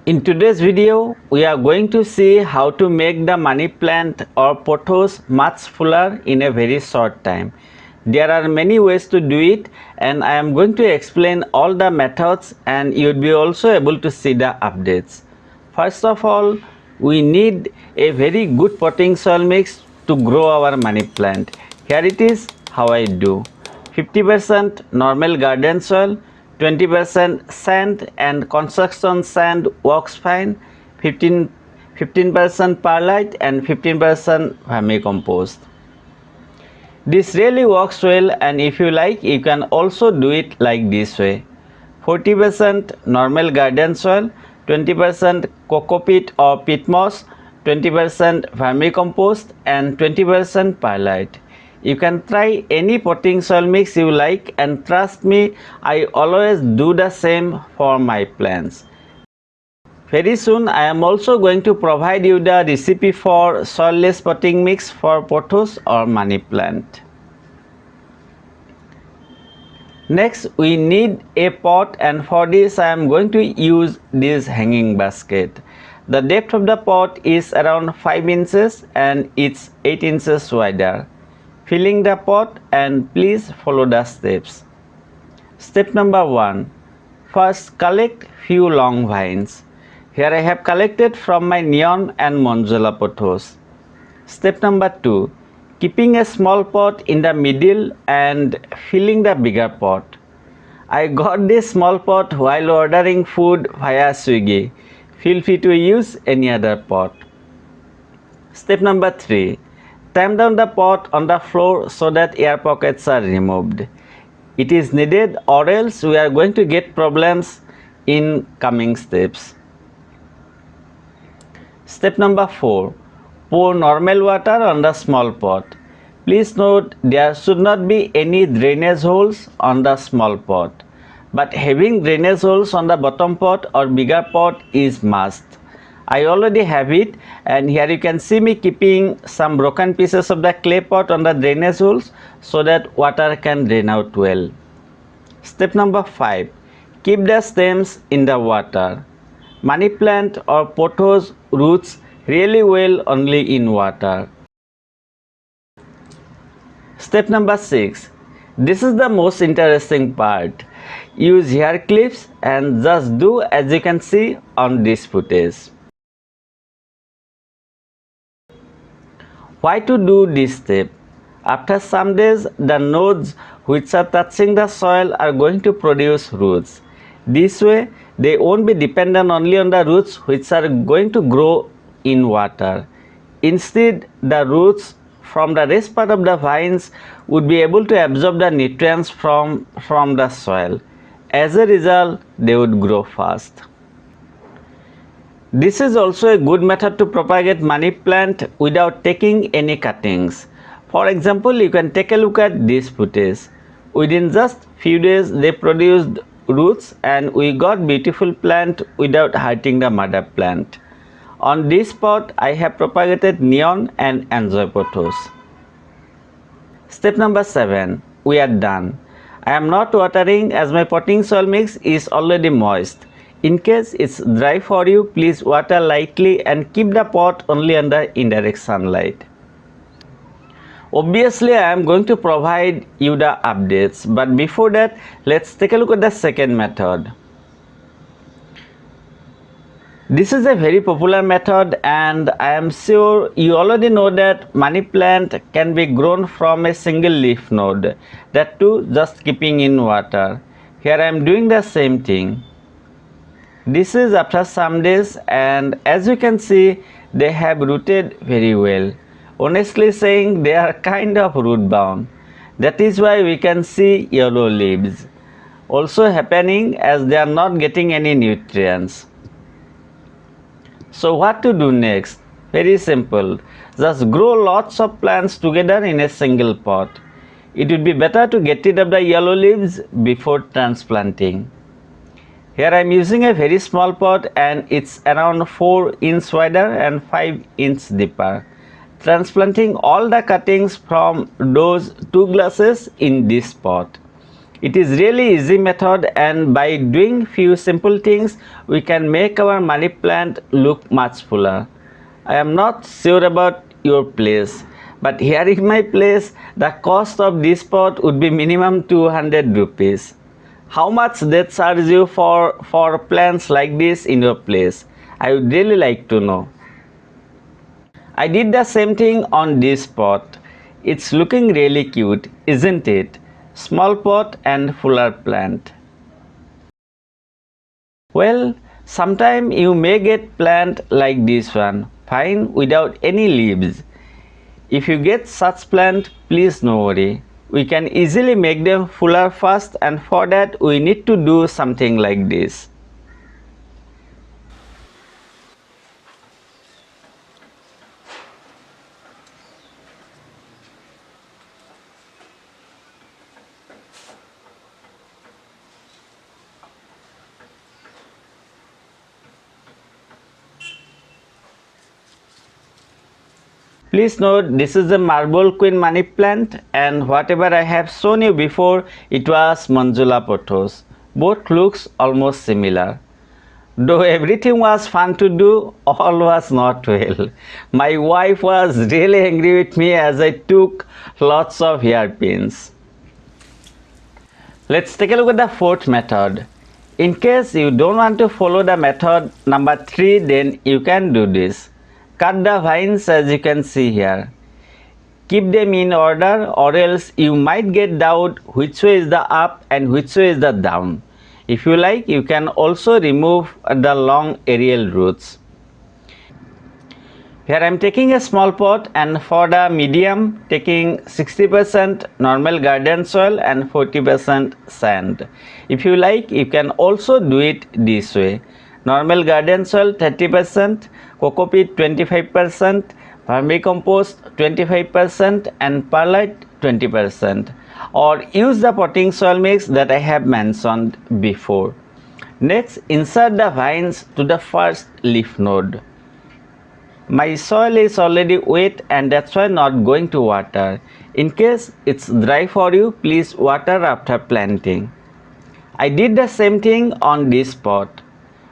In today's video, we are going to see how to make the money plant or pothos much fuller in a very short time. There are many ways to do it, and I am going to explain all the methods, and you will be also able to see the updates. First of all, we need a very good potting soil mix to grow our money plant. Here it is how I do. 50% normal garden soil, 20% sand and construction sand works fine, 15% perlite and 15% vermicompost. This really works well, and if you like you can also do it like this way. 40% normal garden soil, 20% cocopeat or peat moss, 20% vermicompost and 20% perlite. You can try any potting soil mix you like, and trust me, I always do the same for my plants. Very soon I am also going to provide you the recipe for soilless potting mix for pothos or money plant. Next we need a pot, and for this I am going to use this hanging basket. The depth of the pot is around 5 inches and it's 8 inches wider. Filling the pot, and please follow the steps. Step number 1. First collect few long vines. Here I have collected from my neon and Monzola pothos. Step number 2. Keeping a small pot in the middle and filling the bigger pot. I got this small pot while ordering food via Swiggy. Feel free to use any other pot. Step number 3. Tamp down the pot on the floor so that air pockets are removed. It is needed, or else we are going to get problems in coming steps. Step number 4. Pour normal water on the small pot. Please note there should not be any drainage holes on the small pot, but having drainage holes on the bottom pot or bigger pot is must. I already have it, and here you can see me keeping some broken pieces of the clay pot on the drainage holes so that water can drain out well. Step number 5. Keep the stems in the water. Money plant or pothos roots really well only in water. Step number 6. This is the most interesting part. Use hair clips and just do as you can see on this footage. Why to do this step? After some days, the nodes which are touching the soil are going to produce roots. This way, they won't be dependent only on the roots which are going to grow in water. Instead, the roots from the rest part of the vines would be able to absorb the nutrients from the soil. As a result, they would grow fast. This is also a good method to propagate money plant without taking any cuttings. For example, you can take a look at this footage. Within just few days, they produced roots and we got beautiful plant without hurting the mother plant. On this pot, I have propagated neon and enjoy pothos. Step number 7. We are done. I am not watering as my potting soil mix is already moist. In case it's dry for you, please water lightly and keep the pot only under indirect sunlight. Obviously, I am going to provide you the updates, but before that, let's take a look at the second method. This is a very popular method, and I am sure you already know that money plant can be grown from a single leaf node, that too just keeping in water. Here I am doing the same thing. This is after some days, and as you can see, they have rooted very well. Honestly saying, they are kind of root bound. That is why we can see yellow leaves also happening, as they are not getting any nutrients. So what to do next? Very simple. Just grow lots of plants together in a single pot. It would be better to get rid of the yellow leaves before transplanting. Here I am using a very small pot, and it's around 4 inch wider and 5 inch deeper. Transplanting all the cuttings from those 2 glasses in this pot. It is really easy method, and by doing few simple things we can make our money plant look much fuller. I am not sure about your place, but here in my place the cost of this pot would be minimum 200 rupees. How much they charge you for plants like this in your place? I would really like to know. I did the same thing on this pot. It's looking really cute, isn't it? Small pot and fuller plant. Well, sometime you may get plant like this one, fine without any leaves. If you get such plant, please no worry. We can easily make them fuller fast, and for that we need to do something like this. Please note this is the marble queen money plant, and whatever I have shown you before, it was Manjula Pothos. Both looks almost similar. Though everything was fun to do, all was not well. My wife was really angry with me as I took lots of hairpins. Let's take a look at the fourth method. In case you don't want to follow the method number 3, then you can do this. Cut the vines as you can see here. Keep them in order, or else you might get doubt which way is the up and which way is the down. If you like, you can also remove the long aerial roots. Here I am taking a small pot, and for the medium taking 60% normal garden soil and 40% sand. If you like, you can also do it this way. Normal garden soil 30%, cocopeat 25%, vermicompost 25% and perlite 20%, or use the potting soil mix that I have mentioned before. Next, insert the vines to the first leaf node. My soil is already wet, and that's why not going to water. In case it's dry for you, please water after planting. I did the same thing on this pot.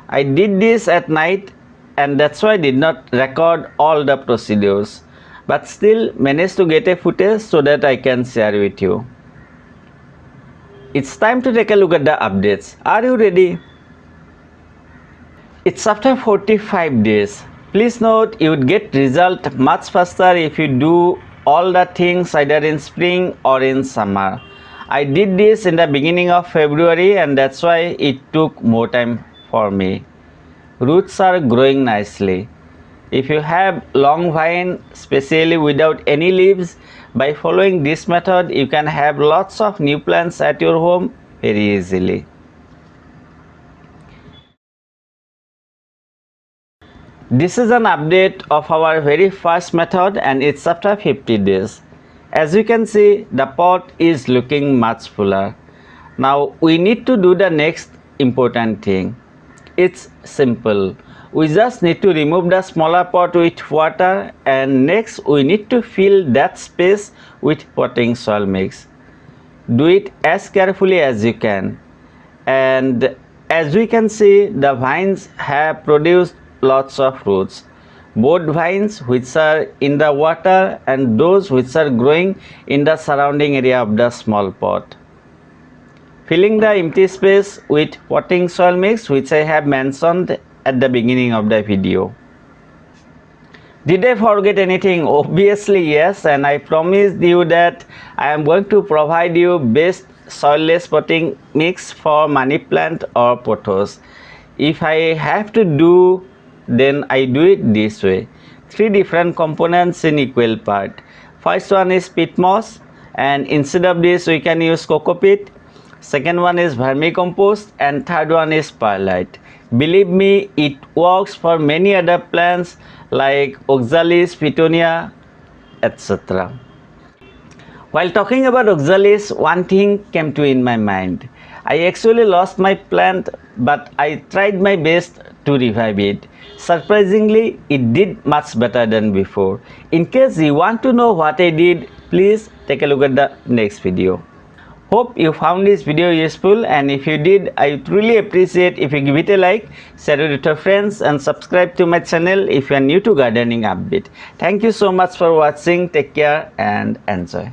I did this at night, and that's why I did not record all the procedures, but still managed to get a footage so that I can share with you. It's time to take a look at the updates. Are you ready? It's after 45 days. Please note you would get result much faster if you do all the things either in spring or in summer. I did this in the beginning of February, and that's why it took more time for me. Roots are growing nicely. If you have long vine, especially without any leaves, by following this method you can have lots of new plants at your home very easily. This is an update of our very first method, and it's after 50 days. As you can see, the pot is looking much fuller. Now we need to do the next important thing. It's simple. We just need to remove the smaller pot with water, and next we need to fill that space with potting soil mix. Do it as carefully as you can. And as we can see, the vines have produced lots of roots, both vines which are in the water and those which are growing in the surrounding area of the small pot. Filling the empty space with potting soil mix, which I have mentioned at the beginning of the video. Did I forget anything? Obviously yes, and I promised you that I am going to provide you best soilless potting mix for money plant or pothos. If I have to do, then I do it this way. 3 different components in equal part. First one is peat moss, and instead of this we can use cocopeat. Second one is vermicompost, and third one is perlite. Believe me, it works for many other plants like oxalis, petunia, etc. While talking about oxalis, one thing came to in my mind. I actually lost my plant, but I tried my best to revive it. Surprisingly, it did much better than before. In case you want to know what I did, please take a look at the next video. Hope you found this video useful, and if you did, I would really appreciate if you give it a like, share it with your friends, and subscribe to my channel if you are new to gardening update. Thank you so much for watching. Take care and enjoy.